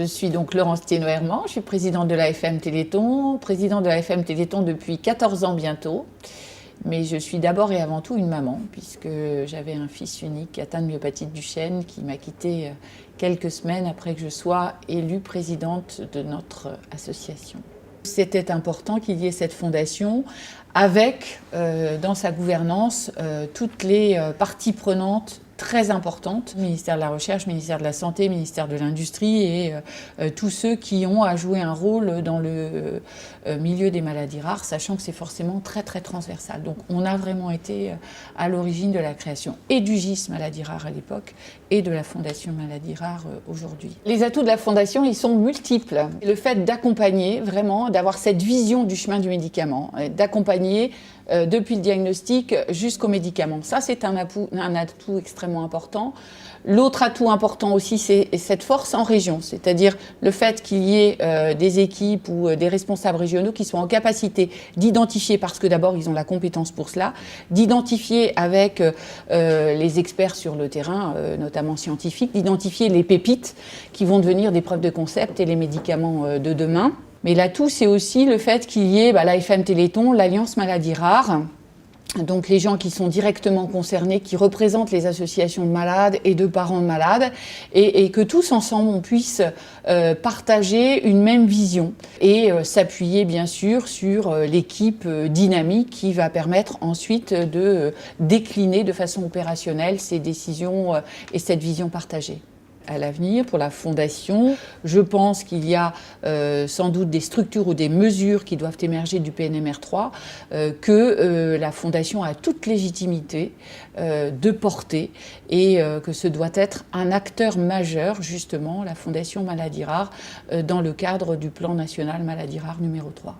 Je suis donc Laurence Thiénot-Herman, je suis présidente de l'AFM Téléthon, présidente de l'AFM Téléthon depuis 14 ans bientôt. Mais je suis d'abord et avant tout une maman, puisque j'avais un fils unique atteint de myopathie de Duchenne qui m'a quittée quelques semaines après que je sois élue présidente de notre association. C'était important qu'il y ait cette fondation avec, dans sa gouvernance, toutes les parties prenantes très importantes, ministère de la Recherche, ministère de la Santé, ministère de l'Industrie et tous ceux qui ont à jouer un rôle dans le milieu des maladies rares, sachant que c'est forcément très transversal. Donc on a vraiment été à l'origine de la création et du GIS Maladies Rares à l'époque et de la Fondation Maladies Rares aujourd'hui. Les atouts de la Fondation, ils sont multiples. Le fait d'accompagner vraiment, d'avoir cette vision du chemin du médicament, d'accompagner depuis le diagnostic jusqu'au médicament. Ça, c'est un atout extrêmement important. L'autre atout important aussi, c'est cette force en région, c'est-à-dire le fait qu'il y ait des équipes ou des responsables régionaux qui soient en capacité d'identifier, parce que d'abord ils ont la compétence pour cela, d'identifier avec les experts sur le terrain, notamment scientifiques, d'identifier les pépites qui vont devenir des preuves de concept et les médicaments de demain. Mais l'atout, c'est aussi le fait qu'il y ait l'AFM Téléthon, l'Alliance Maladies Rares, donc les gens qui sont directement concernés, qui représentent les associations de malades et de parents de malades, et que tous ensemble on puisse partager une même vision et s'appuyer bien sûr sur l'équipe dynamique qui va permettre ensuite de décliner de façon opérationnelle ces décisions et cette vision partagée. À l'avenir, pour la Fondation, je pense qu'il y a sans doute des structures ou des mesures qui doivent émerger du PNMR3 que la Fondation a toute légitimité de porter et que ce doit être un acteur majeur, justement, la Fondation Maladies Rares, dans le cadre du plan national Maladies Rares numéro 3.